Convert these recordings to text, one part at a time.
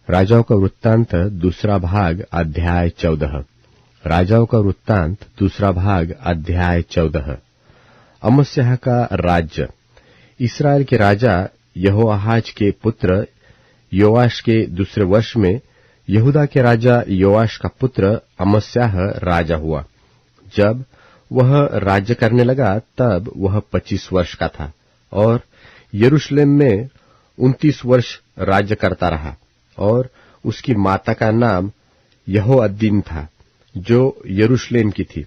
राजाओं का वृत्तांत दूसरा भाग अध्याय 14। राजाओं का वृत्तांत दूसरा भाग अध्याय 14। अमस्याह का राज्य। इसराइल के राजा यहोआहाज के पुत्र योआश के दूसरे वर्ष में यहूदा के राजा योआश का पुत्र अमस्याह राजा हुआ। जब वह राज्य करने लगा तब वह 25 वर्ष का था और यरूशलेम में 29 वर्ष राज्य करता रहा। और उसकी माता का नाम यहोअद्दीन था, जो यरूशलेम की थी।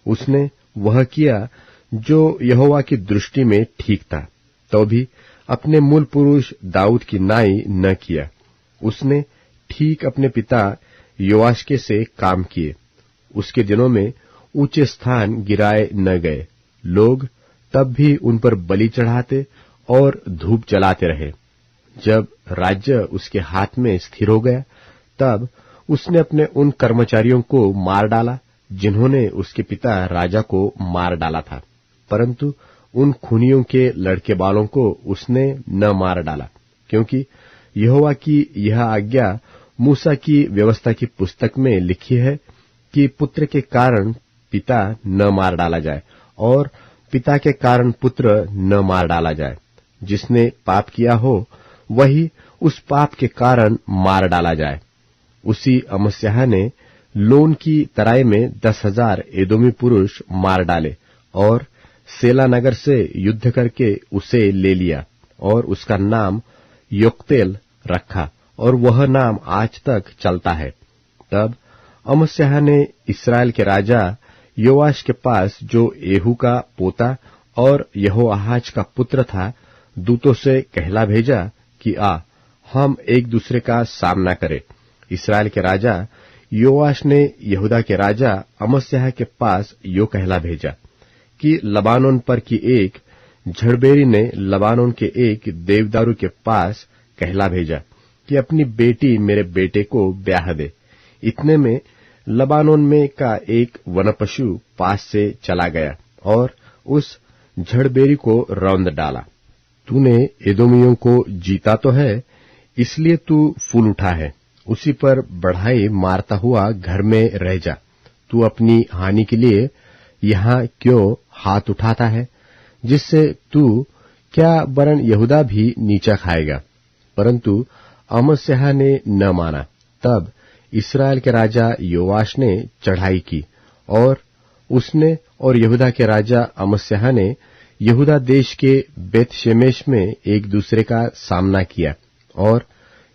उसने वह किया जो यहोवा की दृष्टि में ठीक था, तो भी अपने मूल पुरुष दाऊद की नाई न किया। उसने ठीक अपने पिता योआश के से काम किए। उसके दिनों में ऊंचे स्थान गिराए न गए। लोग तब भी उन पर बलि चढ़ाते और धूप जलाते रहे। जब राज्य उसके हाथ में स्थिर हो गया, तब उसने अपने उन कर्मचारियों को मार डाला जिन्होंने उसके पिता राजा को मार डाला था, परंतु उन खूनियों के लड़के बालों को उसने न मार डाला, क्योंकि यहोवा की यह आज्ञा मूसा की व्यवस्था की पुस्तक में लिखी है कि पुत्र के कारण पिता न मार डाला जाए और पिता के कारण पुत्र न मार डाला जाए। जिसने पाप किया हो वही उस पाप के कारण मार डाला जाए। उसी अमस्याह ने लोन की तराई में 10,000 एदोमी पुरुष मार डाले और सेला नगर से युद्ध करके उसे ले लिया और उसका नाम योक्तेल रखा, और वह नाम आज तक चलता है। तब अमस्याह ने इस्राएल के राजा योआश के पास, जो येहू का पोता और यहोआहाज का पुत्र था, दूतों से कहला भेजा कि हम एक दूसरे का सामना करें। इस्राएल के राजा योआश ने यहूदा के राजा अमस्याह के पास यो कहला भेजा कि लबानोन पर की एक झड़बेरी ने लबानोन के एक देवदारू के पास कहला भेजा कि अपनी बेटी मेरे बेटे को ब्याह दे। इतने में लबानोन में का एक वनपशु पास से चला गया और उस झड़बेरी को रौंद डाला। तूने एदोमियों को जीता तो है, इसलिए तू फूल उठा है। उसी पर बढ़ाई मारता हुआ घर में रह जा। तू अपनी हानि के लिए यहाँ क्यों हाथ उठाता है, जिससे तू क्या वरन यहूदा भी नीचा खाएगा। परंतु अमस्याह ने न माना। तब इस्राएल के राजा योआश ने चढ़ाई की और उसने और यहूदा के राजा अमस्याह ने यहूदा देश के बेतशेमेश में एक दूसरे का सामना किया, और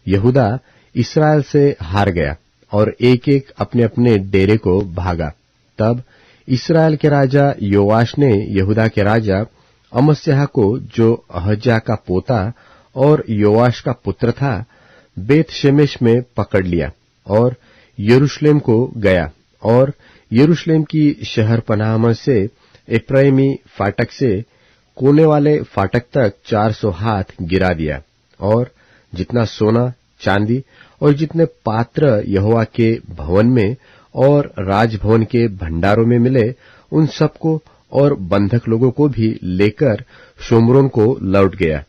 यहूदा इस्राएल से हार गया और एक एक अपने अपने डेरे को भागा। तब इस्राएल के राजा योआश ने यहूदा के राजा अमस्याह को, जो अहज्याह का पोता और योआश का पुत्र था, बेतशेमेश में पकड़ लिया और यरूशलेम को गया और यरूशलेम की शहर पनाह से एप्रैमी फाटक से कोने वाले फाटक तक 400 हाथ गिरा दिया। और जितना सोना चांदी और जितने पात्र यहोवा के भवन में और राजभवन के भंडारों में मिले, उन सबको और बंधक लोगों को भी लेकर शोम्रोन को लौट गया।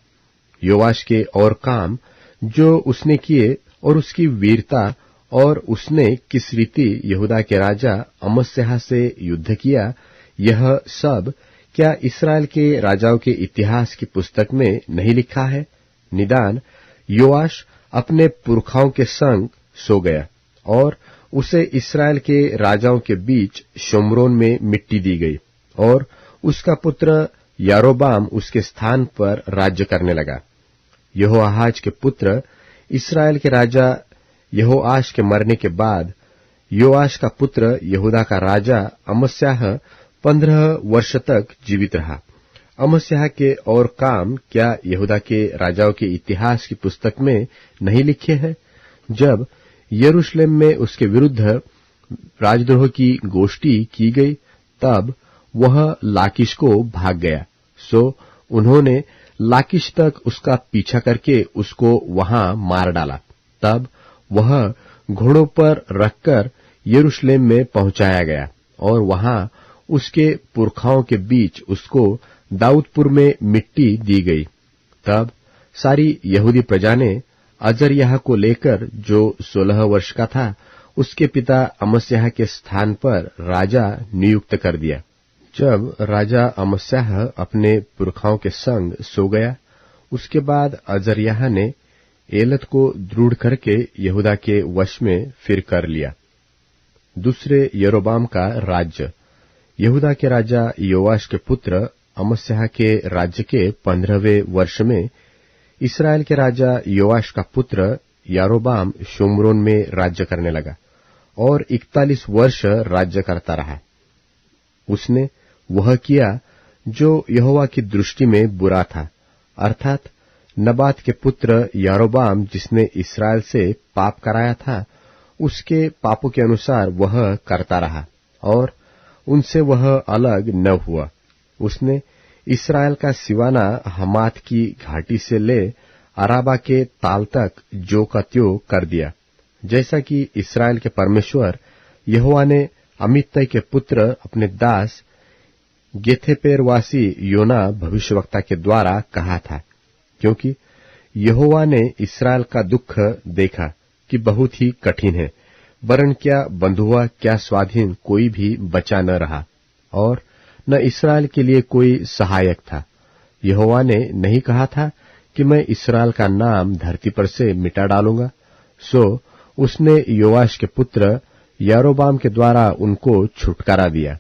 योआश के और काम जो उसने किए और उसकी वीरता और उसने किस रीति यहूदा के राजा अमस्याह से युद्ध किया, यह सब क्या इस्राएल के राजाओं के इतिहास की पुस्तक में नहीं लिखा है? निदान योआश अपने पुरखाओं के संग सो गया और उसे इस्राएल के राजाओं के बीच शोम्रोन में मिट्टी दी गई, और उसका पुत्र यारोबाम उसके स्थान पर राज्य करने लगा। यहोआहाज के पुत्र इस्राएल के राजा यहोआश के मरने के बाद योआश का पुत्र यहूदा का राजा अमस्याह 15 वर्ष तक जीवित रहा। अमस्याह के और काम क्या यहूदा के राजाओं के इतिहास की पुस्तक में नहीं लिखे हैं? जब यरूशलेम में उसके विरुद्ध राजद्रोह की गोष्ठी की गई, तब वह लाकीश को भाग गया। सो उन्होंने लाकीश तक उसका पीछा करके उसको वहां मार डाला। तब वह घोड़ों पर रखकर यरूशलेम में पहुंचाया गया और वहां उसके पुरखाओं के बीच उसको दाऊदपुर में मिट्टी दी गई। तब सारी यहूदी प्रजा ने अजर्याह को लेकर जो 16 वर्ष का था, उसके पिता अमस्याह के स्थान पर राजा नियुक्त कर दिया। जब राजा अमस्याह अपने पुरखाओं के संग सो गया, उसके बाद अजर्याह ने एलत को दृढ़ करके यहूदा के वश में फिर कर लिया। दूसरे यरोबाम का राज्य। यहूदा के राजा योआश के पुत्र अमस्याह के राज्य के 15वें वर्ष में इस्राएल के राजा योआश का पुत्र यारोबाम शोम्रोन में राज्य करने लगा और 41 वर्ष राज्य करता रहा। उसने वह किया जो यहोवा की दृष्टि में बुरा था, अर्थात नबात के पुत्र यारोबाम जिसने इस्राएल से पाप कराया था, उसके पापों के अनुसार वह करता रहा और उनसे वह अलग न हुआ। उसने इस्राएल का सिवाना हमात की घाटी से ले अराबा के ताल तक जो का त्यो कर दिया, जैसा कि इस्राएल के परमेश्वर यहोवा ने अमित्तै के पुत्र अपने दास गेथेपेरवासी योना भविष्यवक्ता के द्वारा कहा था, क्योंकि यहोवा ने इस्राएल का दुख देखा कि बहुत ही कठिन है, वरन क्या बंधुआ क्या स्वाधीन कोई भी बचा न रहा, और न इस्राएल के लिए कोई सहायक था। यहोवा ने नहीं कहा था कि मैं इस्राएल का नाम धरती पर से मिटा डालूंगा। सो उसने योआश के पुत्र यारोबाम के द्वारा उनको छुटकारा दिया।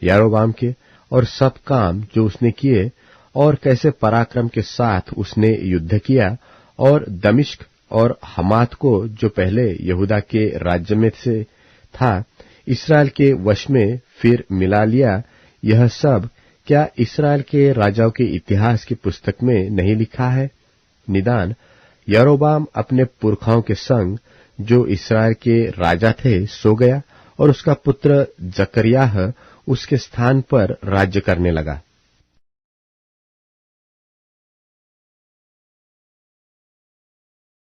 यारोबाम के और सब काम जो उसने किए और कैसे पराक्रम के साथ उसने युद्ध किया और दमिश्क और हमात को जो पहले यहूदा के राज्य में से था, इस्राएल के वश में फिर मिला लिया, यह सब क्या इस्राएल के राजाओं के इतिहास की पुस्तक में नहीं लिखा है? निदान यारोबाम अपने पुरखाओं के संग जो इस्राएल के राजा थे सो गया और उसका पुत्र जकर्याह उसके स्थान पर राज्य करने लगा।